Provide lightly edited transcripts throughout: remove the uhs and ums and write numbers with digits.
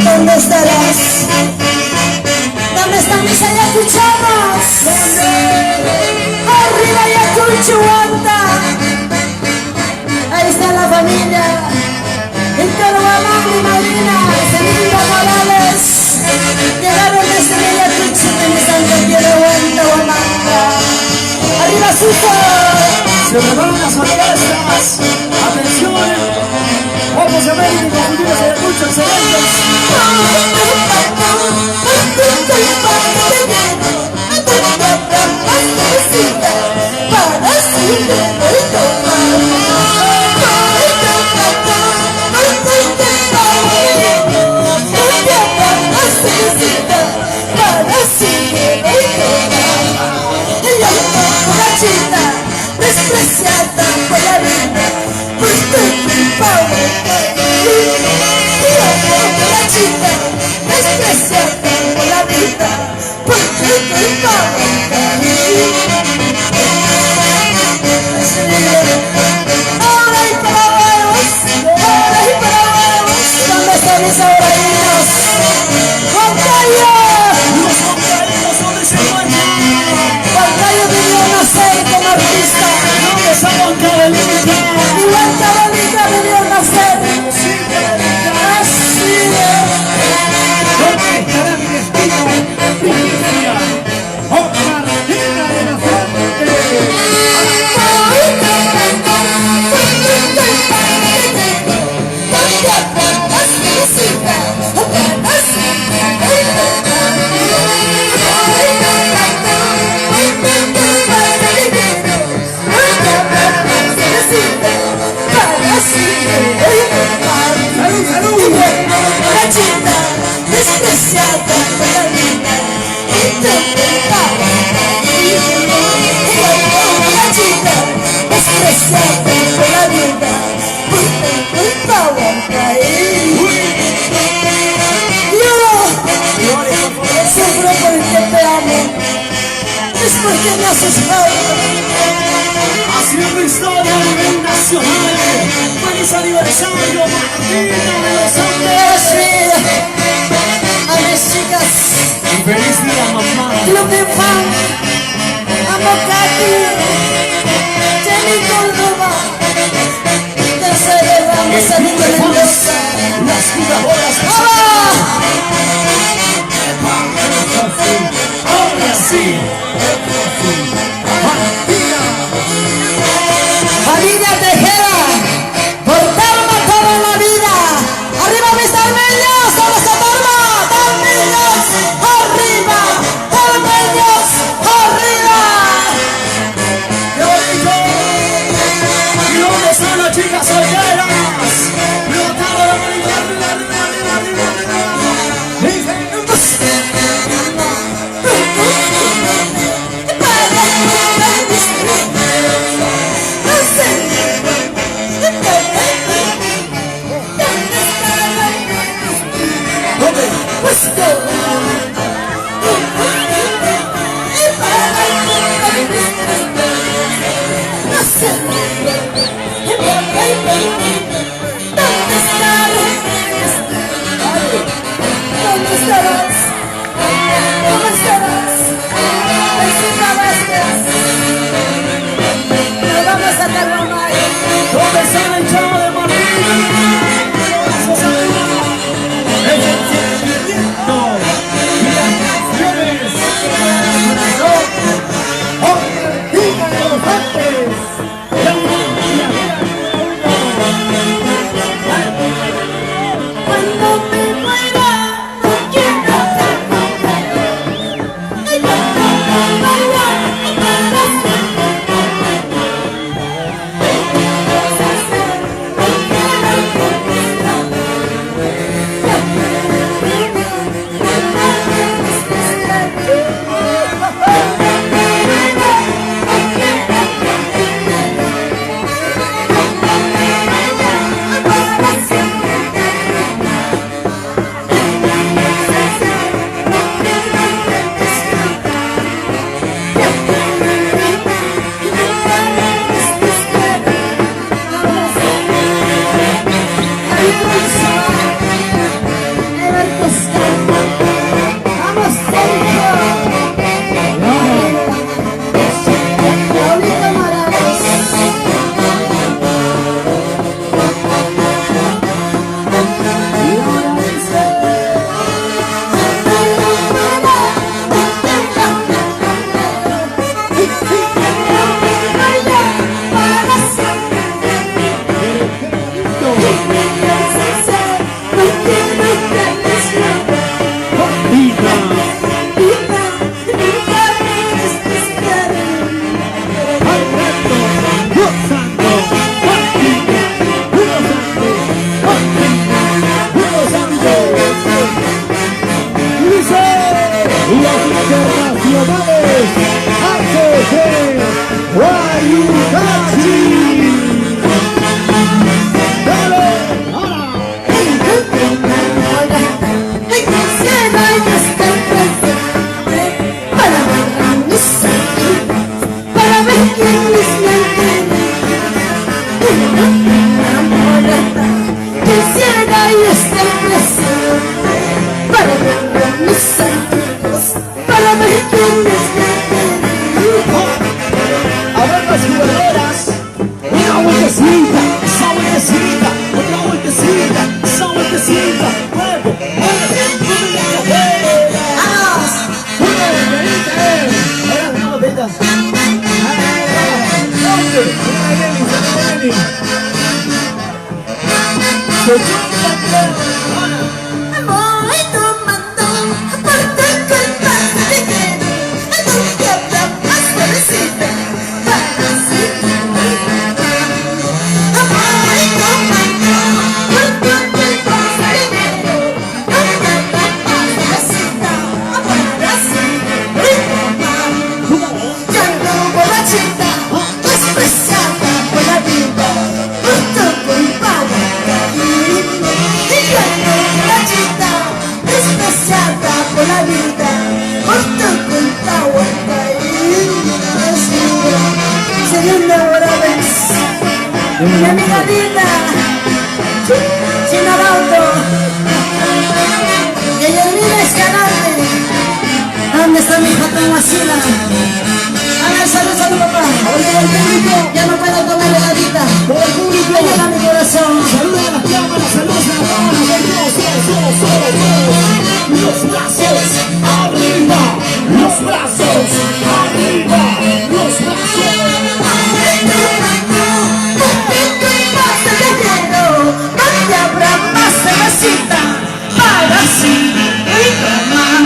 ¿Dónde estarás? ¿Dónde están mis ayacuchanos? Arriba Ayacuchuanta. Ahí está la familia. Víctor Guamán y Marina, Semilla Morales. Llegaron desde Ayacucho, de Santa Tierra Huamanta. Arriba Suso. Se preparan las orquestas. Atención. Vamos a ver y confundimos Ayacucho, excelentes. Despreciada por la vida, por despreciada por la vida, ahora y para huevos, ¿dónde están mis abuelitos? ¡Juancayo! Los compañeros, ¿dónde se encuentran? Juancayo debió nacer como artista. ¿Dónde está Juan Carolina? Igual Carolina debió nacer. Así es. ¿Dónde estará mi destino? Virginia, Juan Carolina de la Fuente. Despreciada por la vida, despreciada por la vida, por culpa Huancayo. Yo sufro porque te amo, es porque me haces falta. Haciendo historia a nivel nacional. Feliz aniversario, Martina de los Andes. A mis chicas, Y feliz día, mamá. Club de Fan, amo Katy, Jenny Córdoba, Tercera Ramos, Anita Mendoza. Las jugadoras de ¡Hola! ahora sí. Martina. Familia Tejera, por Tarma toda la vida. Arriba mis armeños, vamos a Tarma. me muera, no quiero estar contigo. Y cuando me vaya, para siempre. ¿Qué quieres hacer? No quiero contigo. Vamos, Sergio. Paulito Morales. Quisiera yo estar presente para ver mis sentidos, para ver quién es A ver las jugadoras. Una vueltecita, esa vueltecita, otra vueltecita, esa vueltecita. Mueve, ¡Vamos! una vueltecita, una vueltecita. Me voy tomando porque con más te quiero. Entonces habrá más felicidad para siempre. Me voy tomando porque con más te quiero. Entonces habrá más felicidad para siempre. Ya no borrachita, despreciada por la vida, por tu culpa voy a caer. Y ya no borrachita, despreciada por la vida, por tu culpa voy a caer. Segunda hora vez, mi amiga linda, Chino Rauto, y Yelmina Escalante. ¿Dónde está mi hija tan vacila? A ver, salud, salud, papá. Oye, el público, ya no puedo tomar heladita. Por el público, Me llega mi corazón. saluda a las cámaras, saludos a las cámaras. Los brazos arriba, los brazos arriba, los brazos. ¿Dónde habrá más cervecita para sí y tomar?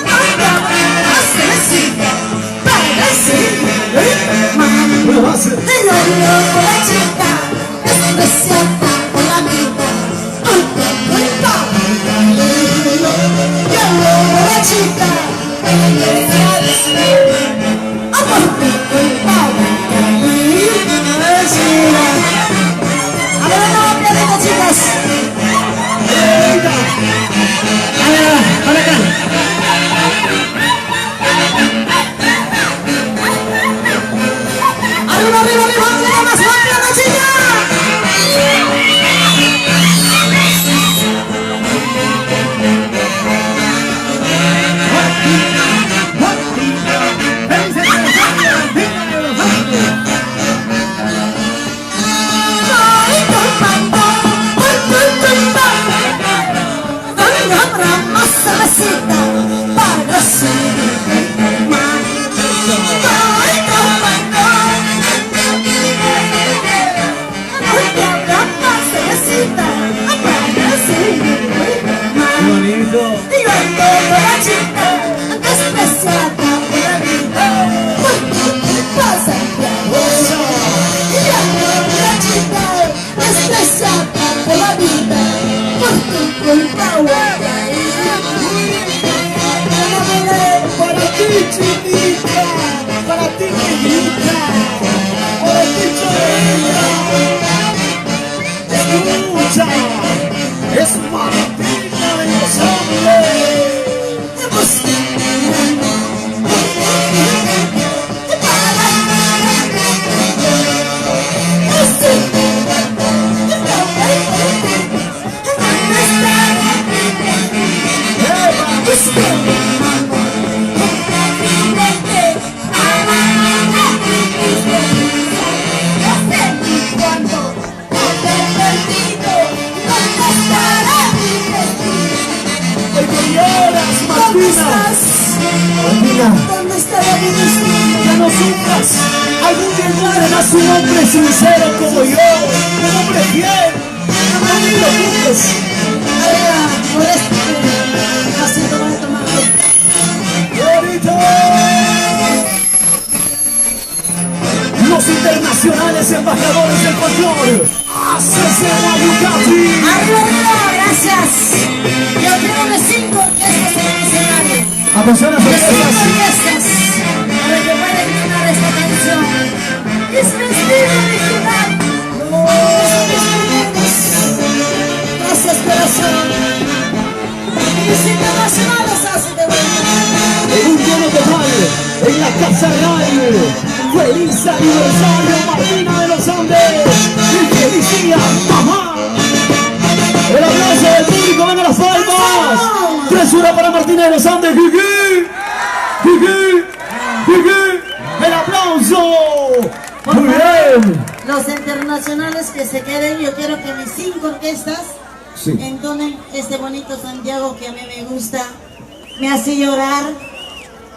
¿Dónde habrá más cervecita para sí Eras un hombre sincero como yo, un hombre fiel. No me lo juzgues. Ahora, por esto, así te voy a tomar. ¡Bonito! Los internacionales embajadores del folclore. Asesina Ducati. ¡Arriba, gracias! Yo quiero de 5 orquestas en el escenario. Atención a las De 5 orquestas. orquestas para que puedan cantar esta canción. Es mi estilo original. Son mis primeros. Gracias, corazón. Mis internacionales hacen de vuelta. En un tono total, en la Casa Radio. ¡Feliz aniversario, Martina de los Andes! ¡Y feliz día, mamá! El aplauso del público, ven a las palmas. 3-1 para Martina de los Andes. ¡Gigi! ¡Gigi! ¡Gigi! ¡El aplauso! ¡Muy bien! Los internacionales que se queden, yo quiero que mis 5 orquestas Sí. entonen este bonito Santiago que a mí me gusta, me hace llorar,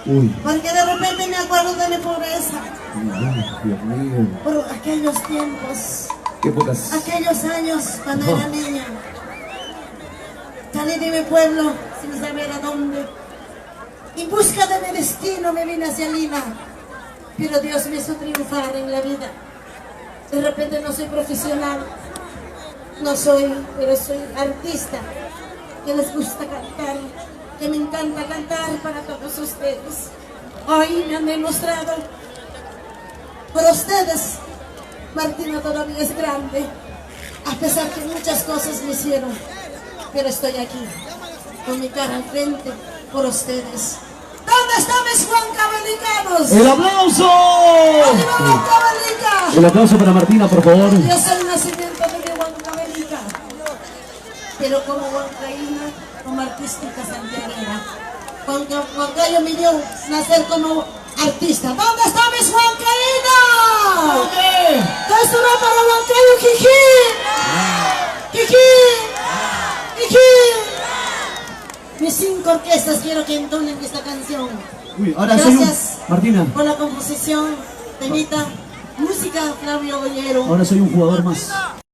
Uy, porque de repente me acuerdo de mi pobreza, Dios mío. por aquellos tiempos, Qué pocas. aquellos años cuando era niña. Salí de mi pueblo sin saber a dónde. En busca de mi destino me vine hacia Lima, pero Dios me hizo triunfar en la vida. De repente no soy profesional, no soy, pero soy artista, que les gusta cantar, que me encanta cantar para todos ustedes. Hoy me han demostrado, por ustedes, Martina todavía es grande, a pesar que muchas cosas me hicieron, pero estoy aquí, con mi cara al frente, por ustedes. ¿Dónde están mis huancavelicanos? ¡El aplauso! ¡Arriba Huancavelica! El aplauso para Martina, por favor. Yo soy nacimiento de mi Huancavelica, pero como huancaína, como artística santiaguera. Huancayo me dio nacer como artista. ¿Dónde están mis huancaínos? ¿Dónde? ¡Esto va para Huancayo, Jiji! ¡Jiji! ¡Jiji! Mis 5 orquestas quiero que entonen esta canción. Uy, ahora soy un... Gracias Martina, por la composición, Temita, música Flavio Bollero. ahora soy un jugador más.